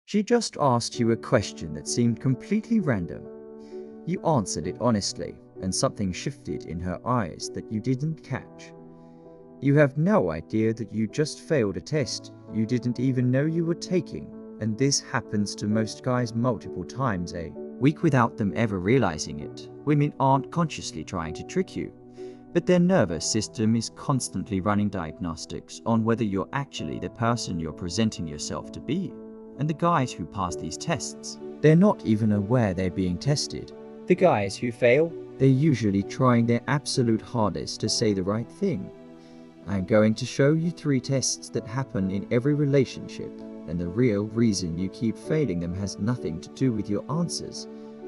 She just asked you a question that seemed completely random. You answered it honestly, and something shifted in her eyes that you didn't catch. You have no idea that you just failed a test you didn't even know you were taking, and this happens to most guys multiple times a week without them ever realizing it. Women aren't consciously trying to trick you, but their nervous system is constantly running diagnostics on whether you're actually the person you're presenting yourself to be. And the guys who pass these tests, they're not even aware they're being tested. The guys who fail, they're usually trying their absolute hardest to say the right thing. I'm going to show you 3 tests that happen in every relationship, and the real reason you keep failing them has nothing to do with your answers.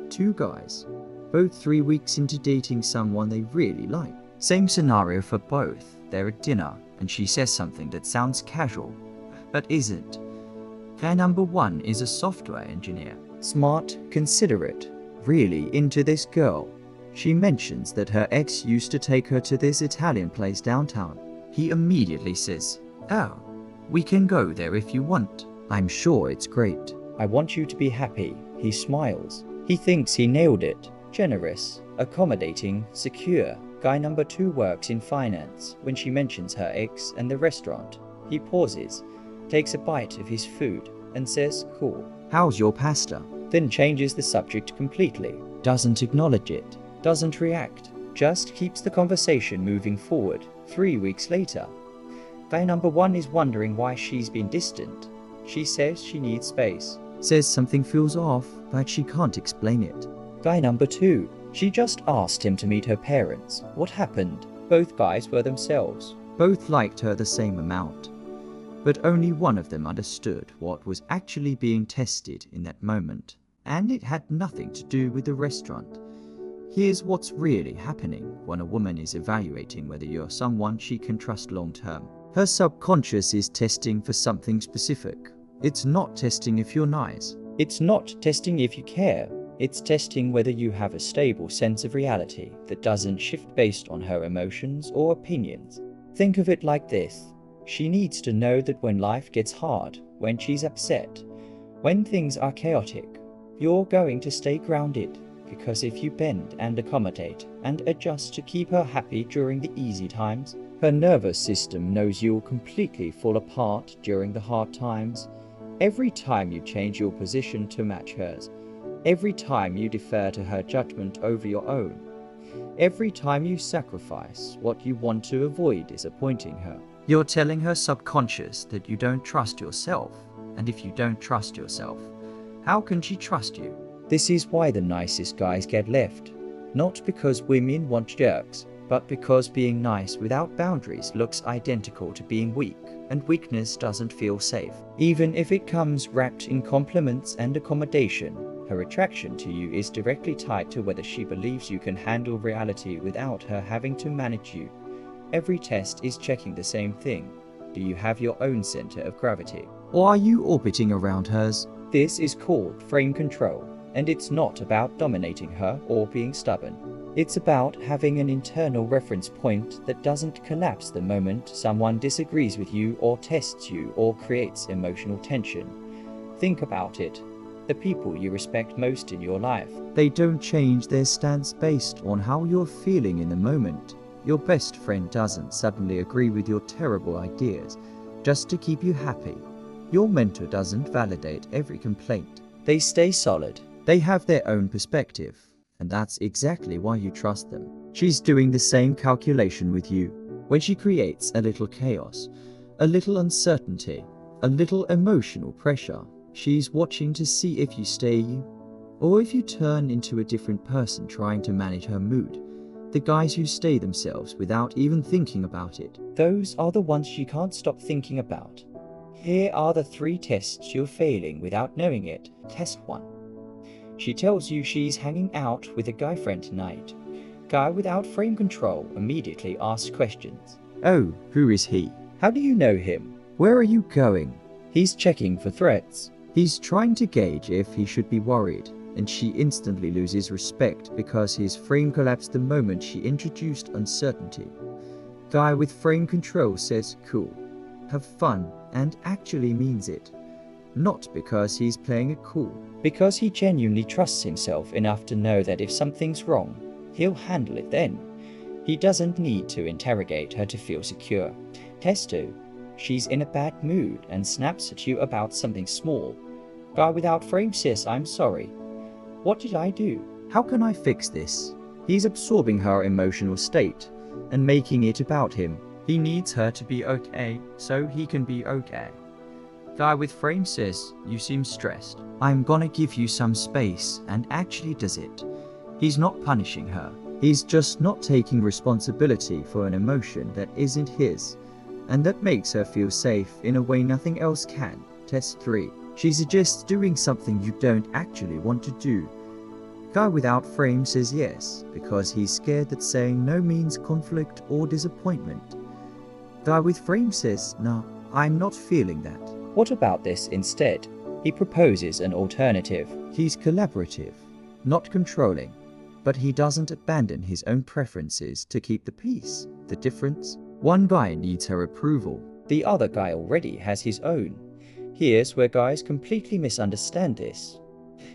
2 guys, both 3 weeks into dating someone they really like. Same scenario for both. They're at dinner, and she says something that sounds casual, but isn't. Guy number 1 is a software engineer. Smart, considerate, really into this girl. She mentions that her ex used to take her to this Italian place downtown. He immediately says, "Oh, we can go there if you want. I'm sure it's great. I want you to be happy." He smiles. He thinks he nailed it. Generous, accommodating, secure. Guy number 2 works in finance. When she mentions her ex and the restaurant, he pauses, takes a bite of his food, and says, "Cool. How's your pasta?" Then changes the subject completely. Doesn't acknowledge it. Doesn't react. Just keeps the conversation moving forward. 3 weeks later, guy number 1 is wondering why she's been distant. She says she needs space. Says something feels off, but she can't explain it. Guy number 2, she just asked him to meet her parents. What happened? Both guys were themselves. Both liked her the same amount. But only one of them understood what was actually being tested in that moment. And it had nothing to do with the restaurant. Here's what's really happening when a woman is evaluating whether you're someone she can trust long term. Her subconscious is testing for something specific. It's not testing if you're nice. It's not testing if you care. It's testing whether you have a stable sense of reality that doesn't shift based on her emotions or opinions. Think of it like this. She needs to know that when life gets hard, when she's upset, when things are chaotic, you're going to stay grounded. Because if you bend and accommodate and adjust to keep her happy during the easy times, her nervous system knows you'll completely fall apart during the hard times. Every time you change your position to match hers, every time you defer to her judgment over your own, every time you sacrifice what you want to avoid disappointing her, you're telling her subconscious that you don't trust yourself. And if you don't trust yourself, how can she trust you? This is why the nicest guys get left. Not because women want jerks, but because being nice without boundaries looks identical to being weak, and weakness doesn't feel safe. Even if it comes wrapped in compliments and accommodation, her attraction to you is directly tied to whether she believes you can handle reality without her having to manage you. Every test is checking the same thing. Do you have your own center of gravity? Or are you orbiting around hers? This is called frame control. And it's not about dominating her or being stubborn. It's about having an internal reference point that doesn't collapse the moment someone disagrees with you or tests you or creates emotional tension. Think about it. The people you respect most in your life, they don't change their stance based on how you're feeling in the moment. Your best friend doesn't suddenly agree with your terrible ideas just to keep you happy. Your mentor doesn't validate every complaint. They stay solid. They have their own perspective, and that's exactly why you trust them. She's doing the same calculation with you. When she creates a little chaos, a little uncertainty, a little emotional pressure, she's watching to see if you stay or if you turn into a different person trying to manage her mood. The guys who stay themselves without even thinking about it, those are the ones she can't stop thinking about. Here are the 3 tests you're failing without knowing it. Test 1. She tells you she's hanging out with a guy friend tonight. Guy without frame control immediately asks questions. Oh, who is he? How do you know him? Where are you going? He's checking for threats. He's trying to gauge if he should be worried, and she instantly loses respect because his frame collapsed the moment she introduced uncertainty. Guy with frame control says cool, have fun, and actually means it. Not because he's playing it cool. Because he genuinely trusts himself enough to know that if something's wrong, he'll handle it then. He doesn't need to interrogate her to feel secure. Test 2. She's in a bad mood and snaps at you about something small. Guy without frame says, "I'm sorry. What did I do? How can I fix this?" He's absorbing her emotional state and making it about him. He needs her to be okay so he can be okay. Guy with frame says, "You seem stressed. I'm gonna give you some space," and actually does it. He's not punishing her. He's just not taking responsibility for an emotion that isn't his, and that makes her feel safe in a way nothing else can. Test 3. She suggests doing something you don't actually want to do. Guy without frame says yes, because he's scared that saying no means conflict or disappointment. Guy with frame says, "No, I'm not feeling that." What about this instead? He proposes an alternative. He's collaborative, not controlling, but he doesn't abandon his own preferences to keep the peace. The difference? One guy needs her approval. The other guy already has his own. Here's where guys completely misunderstand this.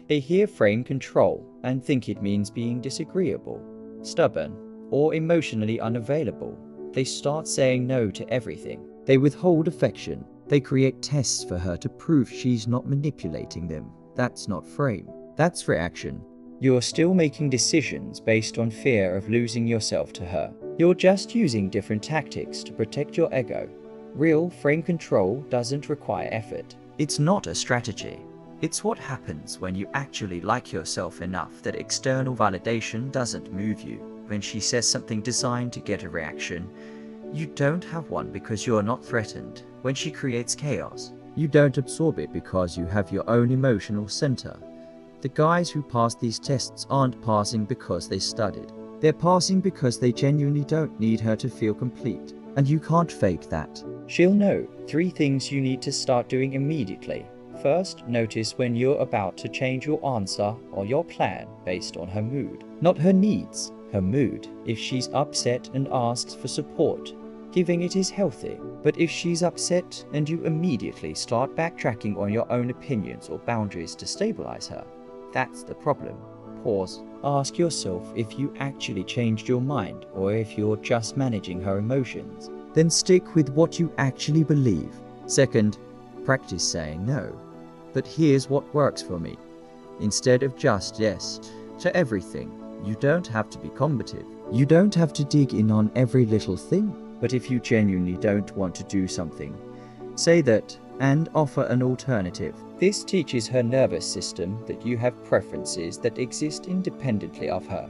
They hear frame control and think it means being disagreeable, stubborn, or emotionally unavailable. They start saying no to everything. They withhold affection. They create tests for her to prove she's not manipulating them. That's not frame. That's reaction. You're still making decisions based on fear of losing yourself to her. You're just using different tactics to protect your ego. Real frame control doesn't require effort. It's not a strategy. It's what happens when you actually like yourself enough that external validation doesn't move you. When she says something designed to get a reaction, you don't have one because you're not threatened. When she creates chaos, you don't absorb it because you have your own emotional center. The guys who pass these tests aren't passing because they studied. They're passing because they genuinely don't need her to feel complete. And you can't fake that. She'll know 3 things you need to start doing immediately. First, notice when you're about to change your answer or your plan based on her mood. Not her needs, her mood. If she's upset and asks for support, giving it is healthy. But if she's upset and you immediately start backtracking on your own opinions or boundaries to stabilize her, that's the problem. Pause. Ask yourself if you actually changed your mind or if you're just managing her emotions. Then stick with what you actually believe. Second, practice saying no. But here's what works for me. Instead of just yes to everything, you don't have to be combative. You don't have to dig in on every little thing. But if you genuinely don't want to do something, say that and offer an alternative. This teaches her nervous system that you have preferences that exist independently of her,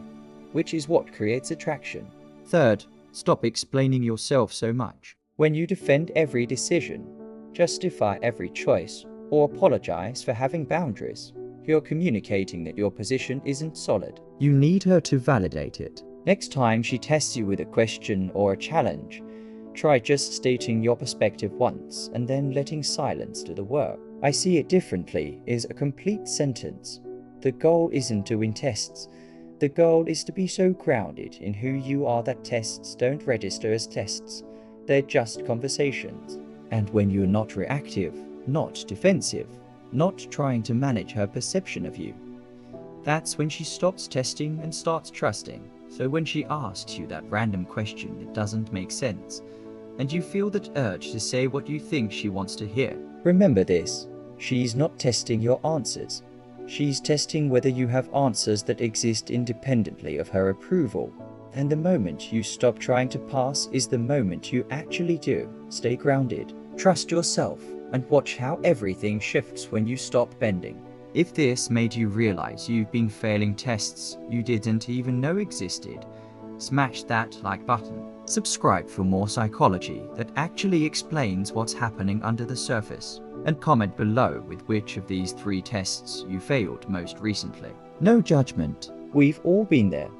which is what creates attraction. Third, stop explaining yourself so much. When you defend every decision, justify every choice, or apologize for having boundaries, you're communicating that your position isn't solid. You need her to validate it. Next time she tests you with a question or a challenge, try just stating your perspective once and then letting silence do the work. "I see it differently" is a complete sentence. The goal isn't to win tests. The goal is to be so grounded in who you are that tests don't register as tests. They're just conversations. And when you're not reactive, not defensive, not trying to manage her perception of you, that's when she stops testing and starts trusting. So when she asks you that random question that doesn't make sense, and you feel that urge to say what you think she wants to hear, remember this: she's not testing your answers. She's testing whether you have answers that exist independently of her approval. And the moment you stop trying to pass is the moment you actually do. Stay grounded, trust yourself, and watch how everything shifts when you stop bending. If this made you realize you've been failing tests you didn't even know existed, smash that like button. Subscribe for more psychology that actually explains what's happening under the surface. And comment below with which of these 3 tests you failed most recently. No judgment. We've all been there.